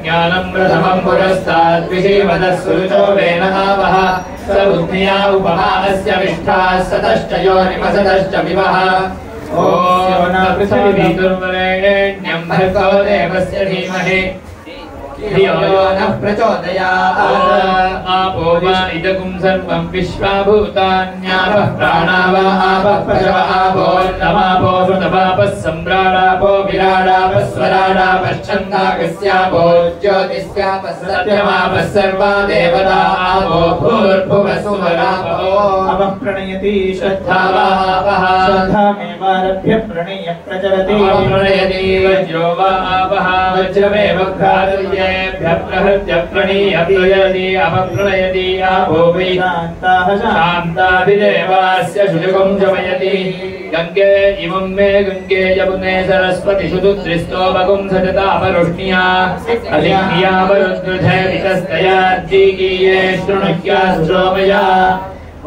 ज्ञानं प्रथमं पुरस्तात् विषीवदः सुरुचो वेनहावः स बुद्धिया उपमा अस्य विष्ठाः सतश्च योनिमसतश्च विवः ॐ पृथिवीतुर्वरेण्यं भर्गो देवस्य धीमहि धियो यो नः प्रचोदयात् आपो वा इदगुं सर्वं विश्वाभूतान्यापः प्राणावा आपः पशवः आपोर्नमापो श्रुतपापः सम्राडापो विराडापः स्वराडापश्चन्दागस्यापो ज्योतिस्यापः सत्यमापः सर्वा देवता आपो भूर्भुवः सुवरापो अपः प्रणयति श्रद्धावापः श्रद्धामेवारभ्य प्रणय्य प्रचरति प्रणयति वज्रो वा आपः वज्रमेव घ्रातव्ये प्रहृत्य प्रणीयति अपप्रणयति आपो वै शान्ताभिदेवास्य शुचुकं शमयति गंगे इमं मे गंगे यमुने सरस्वती शुतुत्रिस्तोमगुं सततापरुष्ण्या अधिक्रियावरुद्धृधे वितस्तया जीगीये शृणुह्या सुशोमया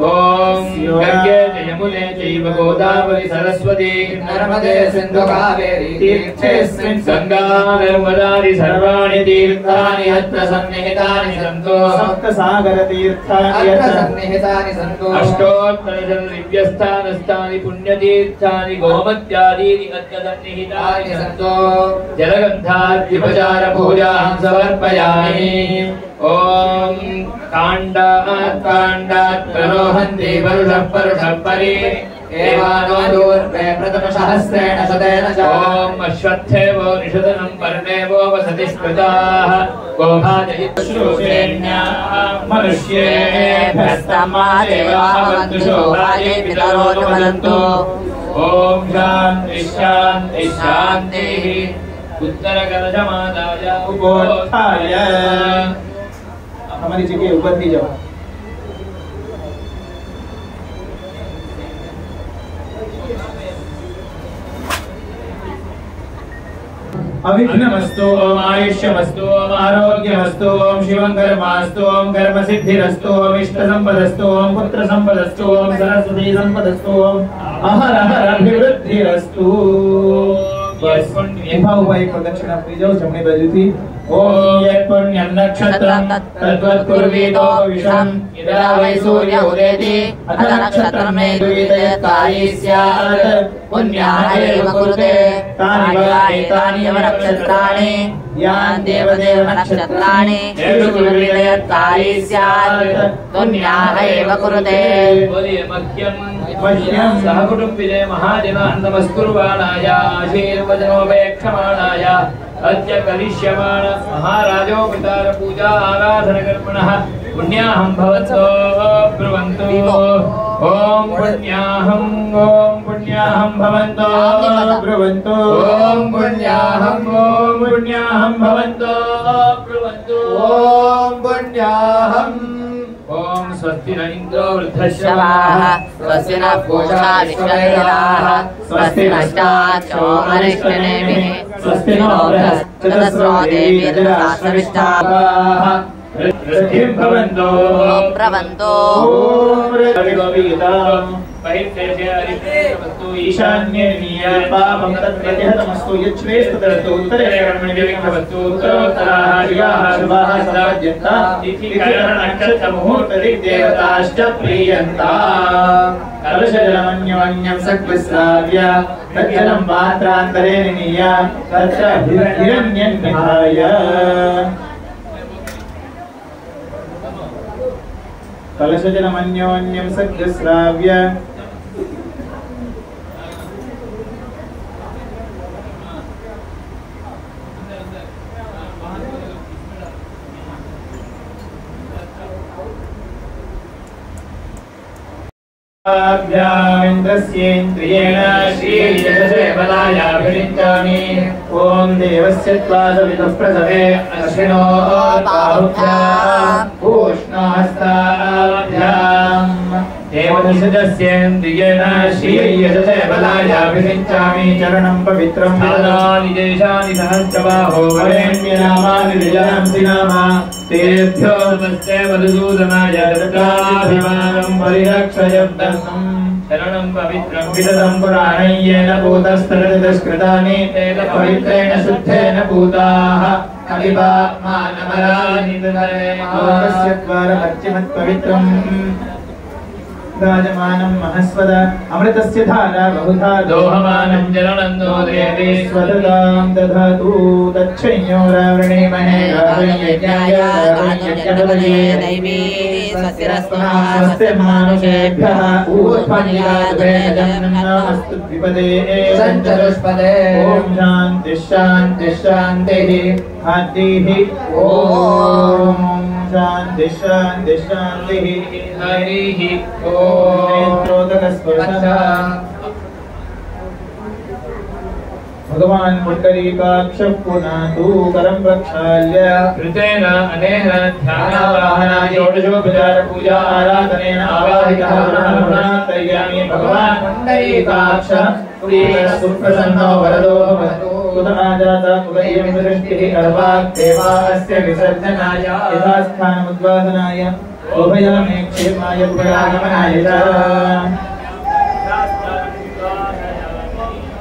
ओम गंगे यमुने चैव गोदावरी सरस्वती नर्मदे सिंधु कावेरी तीर्थेस्मिन् गंगा नर्मदादि सर्वाणि तीर्थानि अत्र सन्निहितानि सन्तो सप्तसागर तीर्थानि अत्र सन्निहितानि सन्तो अष्टोत्तरजलदिव्यस्थानस्थानि पुण्यतीर्थानि गोमत्यादीनि अत्र सन्निहितानि सन्तो जलगन्धाद्युपचार पूजां समर्पयामि ओम कांडात् प्ररोहन्ति परुषः परुषः परि एवानो दूर्वे प्रथम सहस्रेण शतेन च ओम अश्वत्थेवो निषदनं पर्णेवो वसति स्मृताः गोभाजयितश्रूषेण्याः मनुष्येभ्यस्तमादेवावन्तु शोभाये पितरोऽनुमदन्तु ओम शान्ति शान्ति शान्तिः उत्तरकलशमादाय उपोत्थाय हमारी जगह ऊपर भी जाओ अविघ्नमस्तु ओम आयुष्यमस्तु ओम आरोग्यमस्तु ओम शिवं कर्मास्तु ओम कर्मसिद्धिरस्तु ओम इष्टसंपदस्तु ओम पुत्रसंपदस्तु ओम सरस्वती संपदस्तु ओम अहरहरभिवृद्धिरस्तु प्रदक्षिणा प्रियो जमनी बाजुथी ओम यत्पुण्यं नक्षत्रं तद्वत्कुर्वीतो विषं यदा वै सूर्य उदेति अथ नक्षत्रं मे द्विते तायि स्यात् पुण्याय एव कुरुते तानि वा एतानि एव नक्षत्राणि यान् देवदेव नक्षत्राणि येषु कुर्वीते तायि स्यात् पुण्याय एव कुरुते मह्यं सह कुटुम्बिने महाजनान् नमस्कुर्वाणाय आशीर्वचनोपेक्षमाणाय अद्य करिष्यमाण महाराजो पितार पूजा आराधन कर्मणः पुण्याहं भवन्तो ब्रुवन्तु ओम पुण्याहं भवन्तो ब्रुवन्तु ओम पुण्याहं भवन्तो ब्रुवन्तु ओम पुण्याहं ओम स्वस्ति न इंद्रो वृद्धश्रवाः स्वस्ति न पूषा विश्ववेदाः स्वस्ति नष्टाच्चो अरिष्टनेमिः स्वस्ति नो बृहस्पतिर्दस्रो देवीर्दशाश्रविष्टाः वृद्धिं भवन्तो प्रवन्तो ईशान्ये पापं तद्व्यतिहतमस्तु यच्छ्रेष्ठतरस्तु उत्तरे कर्मणि विघ्नवस्तु उत्तरोत्तराः युगाः शुभाः सदाज्यन्तां तिथिकरणनक्षत्रमुहूर्तदिग्देवताश्च प्रीयन्ताम् कलशजलमन्योन्यं सकृस्राव्य तज्जलं पात्रान्तरे निनीय तत्र हिरण्यं निधाय कलशजलमन्योन्यं सकृस्राव्य इन्द्रस्येन्द्रियेण श्रीयशसे बलायाभिषिञ्चामि ॐ देवस्य त्वा सवितुः प्रसवे अश्विनो बाहुभ्याम् पूष्णहस्ताभ्याम् देवदशेन्द्रियेण श्रीयशसे बलायाभिषिञ्चामि चरणं पवित्रं पादानि देशानि सहस्रबाहो वरेण्यनामानि विजयांसि नाम तेभ्यो नमस्ते मधुसूदनाय दत्ताभिमानं परिरक्षयब्दम् शरणं पवित्रं विदधं पुराणं येन भूतस्तरजस्कृतानि तेन पवित्रेण शुद्धेन भूताः अभिवामानमरानि लोकस्य द्वारमर्चिमत्पवित्रम् राजमानं महस्वद अमृतस्य धारा बहुधा दोहमानं जननं नोदेति स्वदतां दधातु तच्छ्रयो रावणे महे गावयज्ञाय गावयज्ञपदये दैवी स्वस्तिरस्मास्य मानुषेभ्यः ऊर्ध्वनिराजवेदं नमस्तु द्विपदे सञ्चरुष्पदे ॐ शान्ति शान्ति शान्तिः आदिः ॐ शान्ति शान्ति शान्तिः हरिः ॐ नेत्रोदकस्पर्शः भगवान् पुण्डरीकाक्षः पुनातु करं प्रक्षाल्य कृतेन अनेन ध्यानावाहनाय षोडशोपचार पूजा आराधनेन आवाहितः प्रणतयामि भगवान् पुण्डरीकाक्षः सुप्रसन्नो वरदो भवतु कुत आजाता कुलयं दृष्टिः अर्वाक् देवास्य विसर्जनाय यथास्थानमुद्वासनाय उभयामि क्षेमाय पुरागमनाय च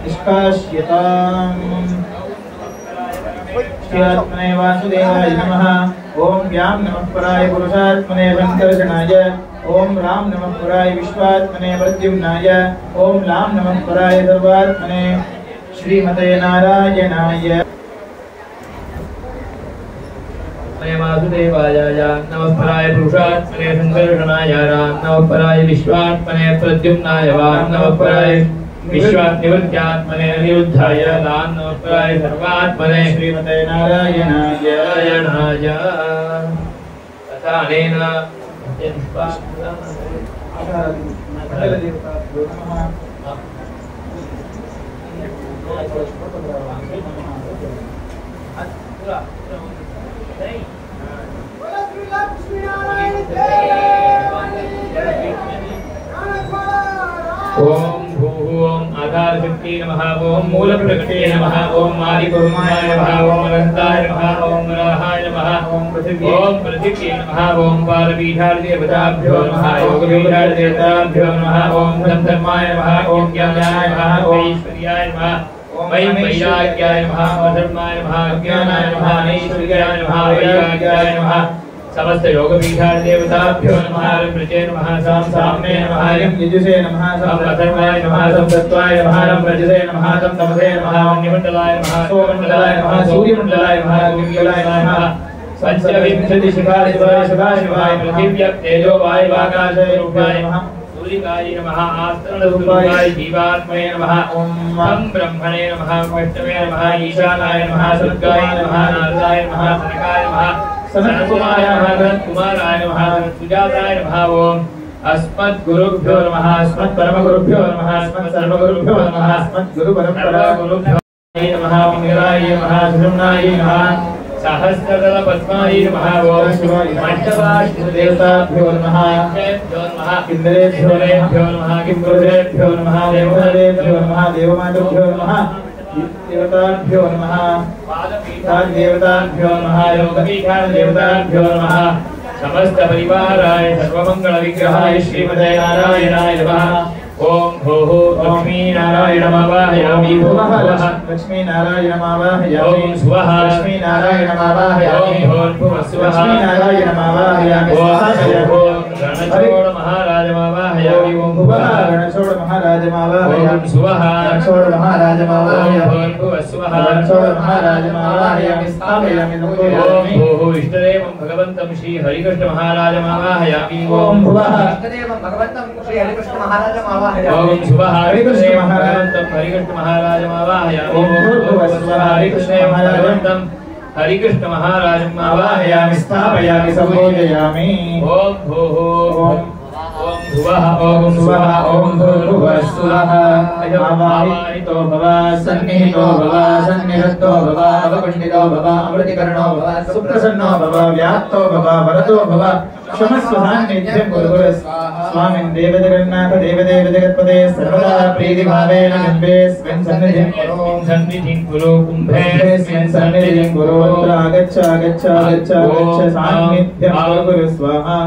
निष्काश्यताम् श्रीआत्मने वासुदेवाय नमः ॐ व्यां नमः पराय पुरुषात्मने वंकर्षणाय ॐ राम नमः पराय विश्वात्मने प्रद्युम्नाय ॐ लाम नमः पराय सर्वात्मने श्रीमते नारायणाय वासुदेवाय नमः पराय पुरुषात्मने संकर्षणाय राम नमः पराय विश्वात्मने प्रद्युम्नाय वाम नमः पराय विश्वात्मने अनिरुद्धाय लाम नमः पराय सर्वात्मने श्रीमते नारायणाय तथा अनेन ओम भूः आधारशक्ति नमः ओम मूलप्रकृते नमः ओम आदिपुरुषाय नमः ओम अनन्ताय नमः ओम वराहाय नमः ओम पृथिव्यै नमः ओम पारपीठादिदेवताभ्यो नमः योगपीठादिदेवताभ्यो नमः ओम धर्माय नमः ओम ज्ञानाय नमः ओम ऐश्वर्याय नमः वैं वैराग्याय नमः धर्माय नमः ज्ञानाय नमः ऐश्वर्याय नमः वैराग्याय नमः समस्त योगपीठादिदेवताभ्यो नमः ऋचे नमः साम्ने नमः यजुषे नमः धर्माय नमः सत्त्वाय नमः रजसे नमः तमसे नमः अग्निमण्डलाय नमः सोमण्डलाय नमः सूर्यमण्डलाय नमः अग्निमण्डलाय नमः पंचविंशति शिवाय पृथिव्या तेजो वायुवाकाशरूपाय नमः सूर्यकाय नमः आस्त्रणरूपाय जीवात्मने नमः ओम ब्रह्मणे नमः विष्णवे नमः ईशानाय नमः स्वर्गाय नमः नारदाय नमः सनकाय नमः सनत्कुमाराय नमः सुजाताय नमः ओम अस्मद्गुरुभ्यो नमः अस्मत्परमगुरुभ्यो नमः अस्मत्सर्वगुरुभ्यो नमः अस्मद्गुरुपरम्परागुरुभ्यो नमः मंगलाय नमः सुषुम्नाय नमः सहस्रदल पद्माय नमः ओम मण्डलादेवताभ्यो नमः इन्द्रेभ्यो नमः किंपुरुषेभ्यो नमः देवताभ्यो नमः देवमातृभ्यो नमः देवताभ्यो नमः पादपीठादेवताभ्यो नमः योगपीठादेवताभ्यो नमः समस्त परिवाराय सर्वमंगल विग्रहाय श्रीमते नारायणाय नमः ओम भूः लक्ष्मी नारायणमावाहयामि भुवः लक्ष्मी नारायणमावाहयामि ओम स्वः लक्ष्मी नारायणमावाहयामि ओम भुवः स्वः लक्ष्मी नारायणमावाहयामि ओम रणछोड़ महाराजमावाहयामि ओम भुवः रणछोड़ महाराजमावाहयामि ओम स्वः रणछोड़ महाराजमावाहयामि ओम भुवः स्वः रणछोड़ महाराजमावाहयामि स्थापयामि ओम भूः इष्टदेवं भगवन्तं श्री हरिकृष्ण महाराजमावाहयामि ओम भुवः इष्टदेवं भगवन्तं श्री हरिकृष्ण महाराजमावाहयामि ओम शुभः हरिकृष्ण महाराजमावाहयामि ओम भूर्भुवः स्वः हरिकृष्ण महाराजं हरिकृष्ण महाराजमावाहयामि स्थापयामि संबोधयामि ओम भूः ओम भुवः ओम स्वः ओम भूर्भुवः स्वः आवाहितो भव सन्निहितो भव सन्निहतो भव अवकुण्ठितो भव अमृतिकरणो भव सुप्रसन्नो भव व्याप्तो भव वरदो भव क्षमस्व सान्निध्यं कुरु स्वामिन् देवजगन्नाथ देवदेव जगत्पते सर्वदा प्रीतिभावेन बिम्बे स्मिन् सन्निधिं कुरु कुम्भे स्मिन् सन्निधिं कुरु अत्र आगच्छ आगच्छ आगच्छ आगच्छ सान्निध्यं कुरु स्वाहा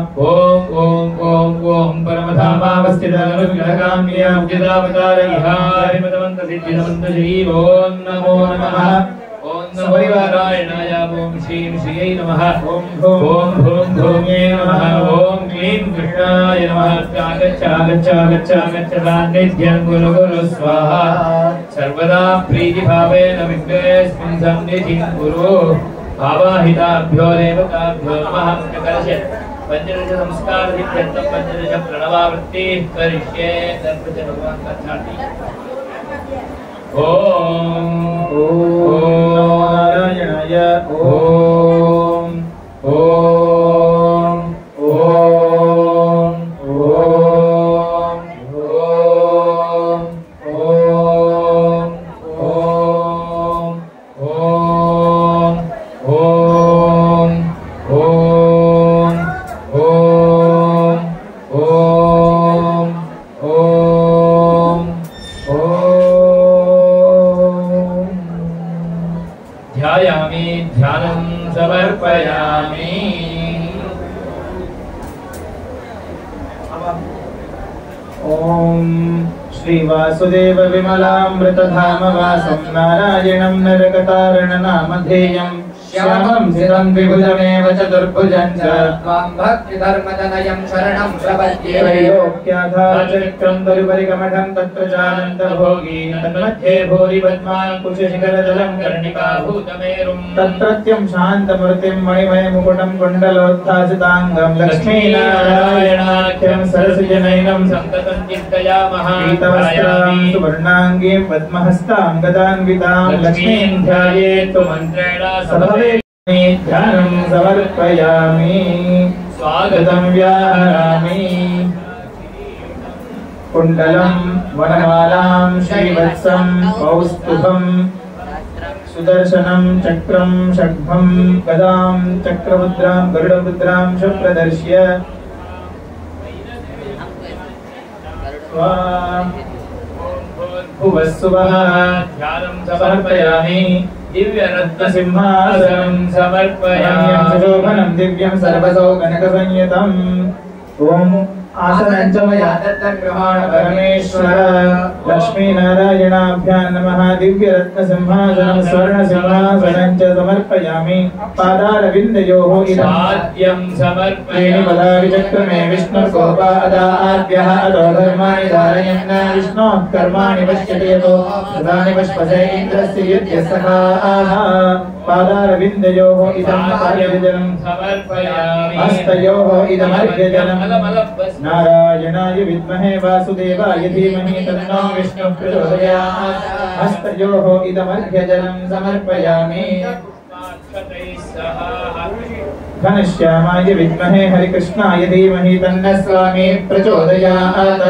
ॐ परमधामावस्थितनुग्रहकाम्याब्जिदावतारयिहारिमतवन्त सिद्धिदवन्त श्री ॐ नमो नमः ॐ सपरिवारायणाय ॐ श्रीं श्रियै नमः ॐ भूं भूम्यै नमः ॐ क्लीं कृष्णाय नमः आगच्छ आगच्छ आगच्छ आगच्छ सान्निध्यं कुरु कुरु स्वाहा सर्वदा प्रीतिभावेन विद्वेस्मिन् सन्निधिं कुरु आवाहिताभ्यो देवताभ्यो नमः प्रकर्षत् पंचदश संस्कार सिद्ध्यर्थं पंचदश प्रणवावृत्ति करिष्ये दर्पच भगवान कथाति ओम नारायणाय ओम ओम ओम ओम ओम ओम ओम ओम ओम ध्यायामि ध्यानं समर्पयामि ओम श्री वासुदेव विमलामृतधाम वासं नारायणं नरकतारण नामधेयं श्यामं सिरं विभुजमेव चतुर्भुजं च त्वां भक्तिधर्मतनयं शरणं प्रपद्ये त्रैलोक्याधारचक्रं तरुपरिकमठं तत्र चानन्दभोगी तन्मध्ये भूरि पद्माङ्कुशशिखरदलं कर्णिकाभूतमेरुं तत्रत्यं शान्तमूर्तिं मणिमयमुकुटं कुण्डलोत्थासिताङ्गं लक्ष्मीनारायणाख्यं सरसिजनयनं सन्ततं चिन्तयामः पीतवस्त्रां सुवर्णाङ्गीं पद्महस्तां गदान्वितां लक्ष्मीं ध्यायेत्तु मन्त्रेण ध्यानं समर्पयामि स्वागतं व्याहरामि कुण्डलं वनमालां श्रीवत्सं कौस्तुभं सुदर्शनं चक्रं षड्भं गदां चक्रमुद्रां गरुडमुद्रां च प्रदर्श्य भुवस्सुवः ध्यानं समर्पयामि दिव्यरत्नसिंहासनं समर्पयामि शोभनं दिव्यं सर्वसौ कनकसंयुतम् ओम आसनं च मया दत्तं गृहाण परमेश्वर लक्ष्मीनारायणाभ्यां नमः दिव्यरत्नसिंहासनं स्वर्णसिंहासनं च समर्पयामि पादारविन्दयोः इदं आद्यं समर्पयामि पदाविचक्रमे विष्णुर्गोपादाद्यः अतो धर्माणि धारयन् विष्णोः कर्माणि पश्यति यतो प्रदानि पश्पसे इन्द्रस्य यज्ञसखाः पादारविन्दयोः इदं अर्घ्यजलं समर्पयामि हस्तयोः इदं अर्घ्यजलं नारायणाय विद्महे वासुदेवाय धीमहि तन्नो विष्णुः प्रचोदयात् हस्तयोः इदं अर्घ्यजलं समर्पयामि घनश्यामाय विद्महे हरिकृष्णाय धीमहि तन्नः स्वामी प्रचोदयात्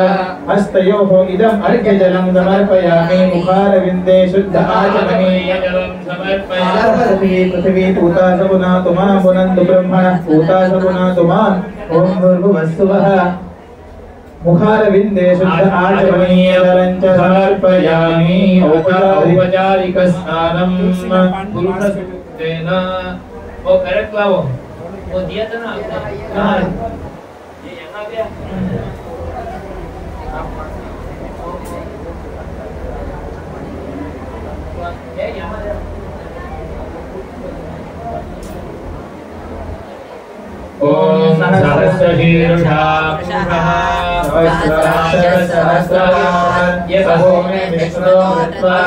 हस्तयोः इदं अर्घ्यजलं समर्पयामि मुखारविन्दे शुद्ध आचमनीयजलं समर्पयामि पृथिवी पूता सपुनातु मां पुनन्तु ब्रह्मणः पूता सपुनातु माम् ॐ भूर्भुवस्सुवः मुखारविन्दे शुद्ध आचमनीयजलं च समर्पयामि औपचारिकस्नानं पुरुषसूक्तेन वो करेक्ट लाओ वो दिया था ना आपने ये यहाँ गया ये यहाँ ओम सहस्रशीर्षा सहस्राक्षरसहस्रात् यतो मे विष्णो कृत्वा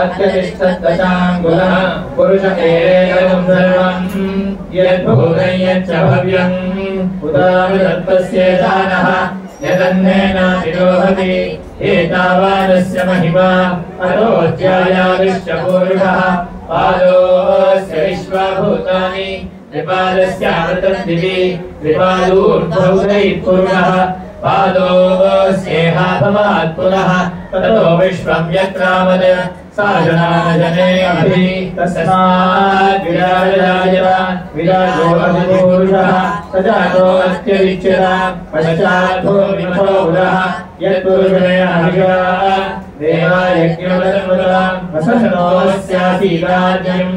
अत्यतिष्ठद्दशाङ्गुलः पुरुष एवं सर्वं यद्भूतं यच्च भव्यम् उदामृतत्वस्य दानः यदन्नेनातिरोहति एतावानस्य महिमा अतोऽध्यायाविश्च पूरुषः पादोऽस्य विश्वभूतानि त्रिपादस्यामृतं दिवि त्रिपादूर्ध्वौदैः पुरुषः पादोऽस्येह भवात् पुनः ततो विश्वं यत्रामद सा जनानजने अभि तस्मात् विराजयाय विराजो अधिपुरुषः सजातो अत्यविच्यता पश्चातो विमथो उदः यत्पुरुषणयाभिषा देवा यज्ञोदन्वता वसनोऽस्यासीराज्यम्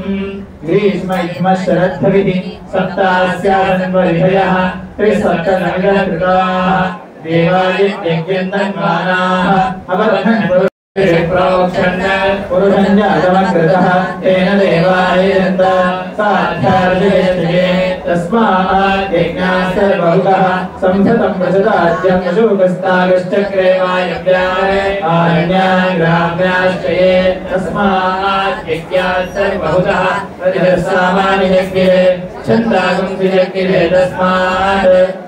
ग्रीष्म इष्म शरद्धविः सप्तास्यान्वरिषयः त्रिसप्तनविलकृताः देवा यज्ञन्तन्मानाः अवदन् पुरुषञ्जातमकृतः तेन देवायन्त साध्यार्जयते तस्मात् यज्ञास्य बहुतः संहतं प्रसदाद्यं पशुपस्तागश्चक्रे वायव्यारे आरण्याग्राम्याश्चये तस्मात् यज्ञास्य बहुतः सामान्ययज्ञे छन्दागुंसियज्ञे तस्मात्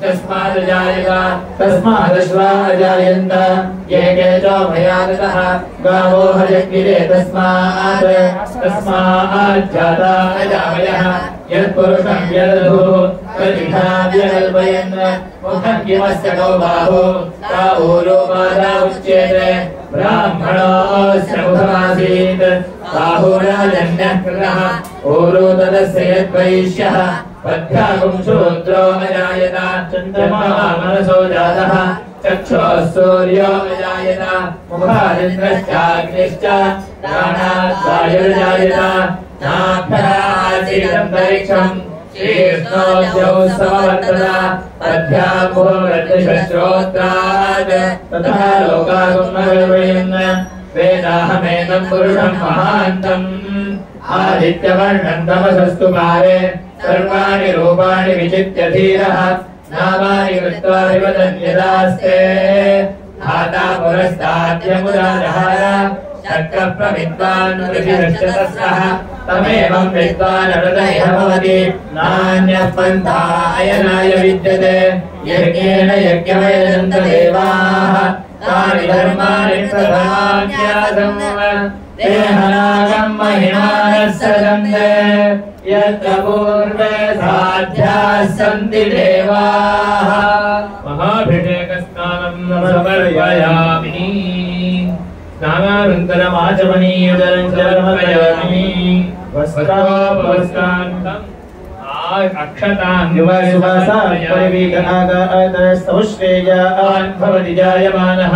तस्मात् जायेगा तस्मादश्वाः जायन्त ये च भयानतः गावो हयज्ञिरे तस्मात् जाता अजावयः यत्पुरुषं यदधुः प्रतिभा व्यकल्पयन् मुखं किमस्य गौ बाहो ता ऊरोपादा उच्यते ब्राह्मणोऽस्य मुखमासीत् बाहुराजन्यः कृतः ऊरो तदस्य यद्वैश्यः पद्भ्यागुं शूद्रो अजायत चन्द्रमा मनसो जातः चक्षुः सूर्यो अजायत मुखादिन्द्रश्चाग्निश्च प्राणात् वायुर्जायत नाभ्यासीदन्तरिक्षम् शीर्ष्णोऽद्यौ समवर्तत पद्भ्यामुहूर्तश्रोत्रात् तथा लोकागुं वेदाहमेनं पुरुषं महान्तम् आदित्यवर्णं तमसस्तु पारे सर्वाणि रूपाणि विचित्य धीरः नामानि कृत्वा विवदन् यदास्ते धाता पुरस्ताद्यमुदारहार शक्यप्रविद्वान् ऋषिरक्षतस्तः तमेवं विद्वान् अनृतः भवति नान्यः पन्था अयनाय विद्यते यज्ञेन यज्ञमयजन्त देवाः तानि धर्माणि प्रधान्यासम् देहनागं महिमानः सजन्ते यत्र पूर्वे साध्याः सन्ति देवाः महाभिषेकस्नानं समर्पयामि स्नानानन्तरमाचमनीयजलं समर्पयामि वस्त्रोपवस्त्रान्तम् अक्षतान् भवति जायमानः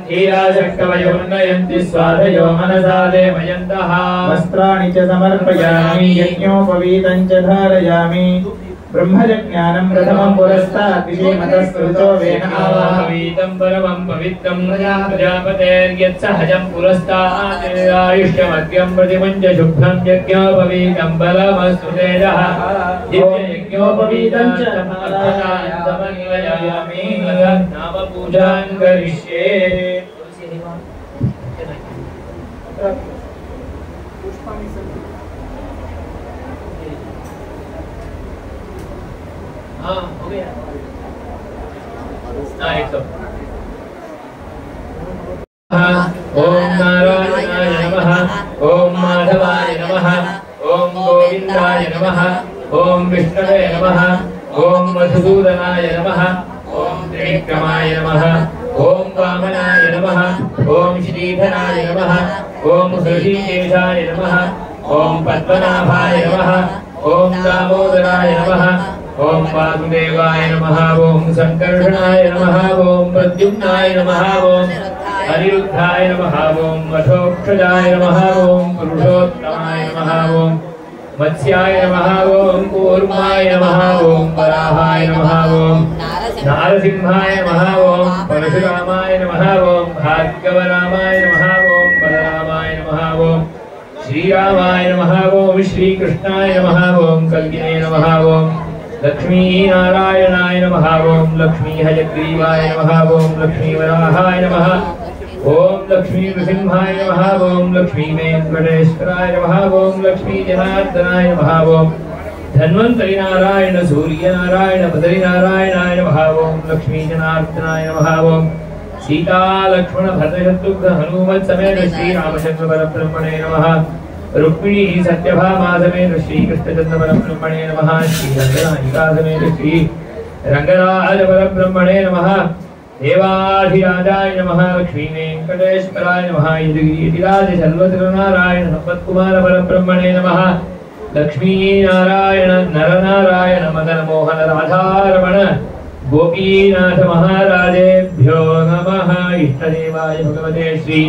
धीराशक्तवयोन्नयन्ति स्वाधयो मनसा देवयन्तः वस्त्राणि च समर्पयामि यज्ञोपवीतं च धारयामि ब्रह्मज्ञानं प्रथमं पुरस्तात् विषयमतस्कृतो वेन आवाहवीतं परमं पवित्रं प्रजापतेर्यत्सहजं पुरस्तात् आयुष्यमग्र्यं प्रतिमुञ्च शुभ्रं यज्ञोपवीतं बलमस्तु तेजः यज्ञोपवीतं च समन्वयामि नाम पूजां करिष्ये हाँ हो गया ओम नारायणाय नमः ओम माधवाय नमः ओम गोविंदाय नमः ओम विष्णवे नमः ओम मधुसूदनाय नमः ओम त्रिविक्रमाय नमः ओम वामनाय नमः ओम श्रीधराय नमः ओम हृषीकेशाय नमः ओम पद्मनाभाय नमः ओम दामोदराय नमः ओम वासुदेवाय नमः ओम संकर्षणाय नमः ओम प्रद्युम्नाय नमः ओम अनिरुद्धाय नमः ओम मठोक्षजाय नमः ओम पुरुषोत्तमाय नमः ओम मत्स्याय नमः ओम कूर्माय नमः ओम वराहाय नमः ओम नारसिंहाय नमः ओम परशुरामाय नमः ओम भार्गवरामाय नमः ओम बलरामाय नमः ओम श्रीरामाय नमः ओम श्रीकृष्णाय नमः ओम कल्किने नमः ओम लक्ष्मी नारायणाय नमः ओम लक्ष्मी हयग्रीवाय नमः ओम लक्ष्मी वराहाय नमः ओम लक्ष्मी नृसिंहाय नमः ओम लक्ष्मी वेंकटेश्वराय नमः ओम लक्ष्मी जनार्दनाय नमः ओम धन्वंतरि नारायण सूर्य नारायण बदरी नारायणाय नमः ओम लक्ष्मी जनार्दनाय नमः ओम सीता लक्ष्मण भरत शत्रुघ्न हनुमत समेत श्री रामचंद्र परब्रह्मणे नमः रुक्मिणी सत्यभामा समेत श्री कृष्णचंद्र परब्रह्मणे नमः श्री रंगनायिका समेत श्री रंगराज परब्रह्मणे नमः देवाधिराजाय नमः लक्ष्मी वेंकटेश्वराय नमः यदिराज सर्वत्र संपत्कुमार परब्रह्मणे नमः लक्ष्मी नारायण नर नारायण मदन मोहन राधा गोपीनाथ महाराजेभ्यो नमः। इष्टदेवाय भगवते श्री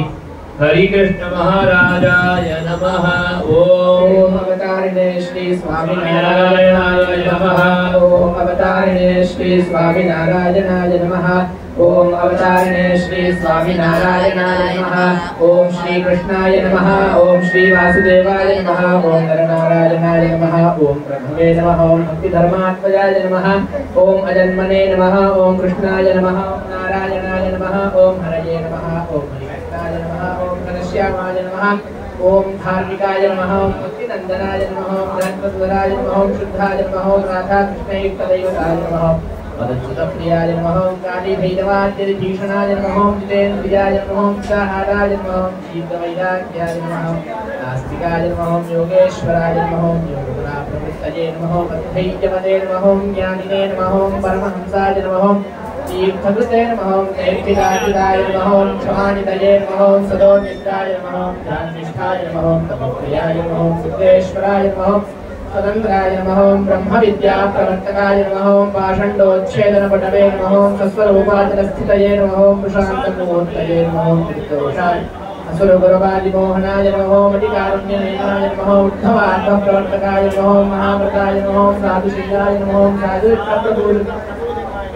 हरिकृष्ण महाराजाय नमः। ओम अवतारिणे श्री स्वामिनारायणाय नमः। ओम अवतारिणे श्री स्वामिनारायणाय नमः। ओम अवतारिणे श्री स्वामिनारायणाय नमः। ओम श्री कृष्णाय नमः। ओम श्री वासुदेवाय नमः। ओम नरनारायणाय नमः। ओम ब्रह्मवे नमः। ओम भक्तिधर्मात्मजाय नमः। ओम अजन्मने नमः। ओम कृष्णाय नमः। ओम नारायणाय नमः। ओम हरये नमः। ओम हरिकृष्णाय नमः। ओम घनश्यामाय नमः। ओम धार्मिकाय नमः। ओम भक्तिनंदनाय नमः। ओम धर्मस्वराय नमः। ओम शुद्धाय नमः। ओम राधा कृष्णयुक्तदैवताय नमः। प्रियाय नमः। ओम कालीभैरवाद्यभीषणाय नमः। ओम जितेन्द्रियाय नमः। ओम सहाराय नमः। ओम शीतवैराग्याय नमः। नास्तिकाय नमः। ओम योगेश्वराय नमः। ओम योगप्रवृत्तये नमः। ओम अद्वैतपदे नमः। ओम ज्ञानिने नमः। ओम परमहंसाय नमः। ओम तीर्थकृते नमः। ओम तेर्थिदाचिदाय नमः। ओम क्षमानिधये नमः। ओम सदोनिद्राय नमः। ओम ध्याननिष्ठाय नमः। ओम तपोप्रियाय नमः। ओम सिद्धेश्वराय नमः। स्वतंत्राय नमः। ओम ब्रह्म विद्या प्रवर्तकाय नमः। ओम पाषण्डोच्छेदनपटवे नमः। ओम सस्वरूपाचलस्थितये नमः। ओम प्रशान्तमूर्तये नमः। ओम त्रिदोषाय असुरगुरवादिमोहनाय नमः। ओम अतिकारुण्यनेनाय नमः। उद्धवार्थप्रवर्तकाय नमः। ओम महाव्रताय नमः। ओम साधुशीलाय नमः। ओम साधुप्रभुः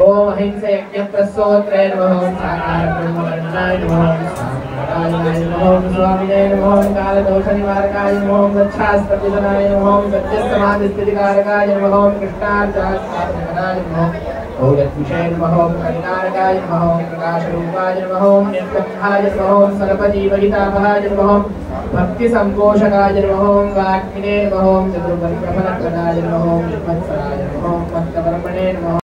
ओम अहिंसयज्ञप्रस्तोत्रे नमः। ओम साकारब्रह्मवर्णाय नमः। नारायणाय नमः। ओम स्वामिने नमः। ओम कालदोषनिवारकाय नमः। ओम गच्छास्त्रविदनाय नमः। ओम सत्यसमाधिस्थितिकारकाय नमः। ओम कृष्णार्चास्थापनाय नमः। ओम यद्विषये नमः। ओम कलिकारकाय नमः। ओम प्रकाशरूपाय नमः। ओम निर्गन्धाय नमः। ओम सर्वजीवहितापहाय नमः। ओम भक्तिसम्पोषकाय नमः। ओम वाग्मिने नमः। ओम चतुर्वर्गफलप्रदाय नमः। ओम निर्मत्सराय नमः। ओम भक्तकर्मणे नमः।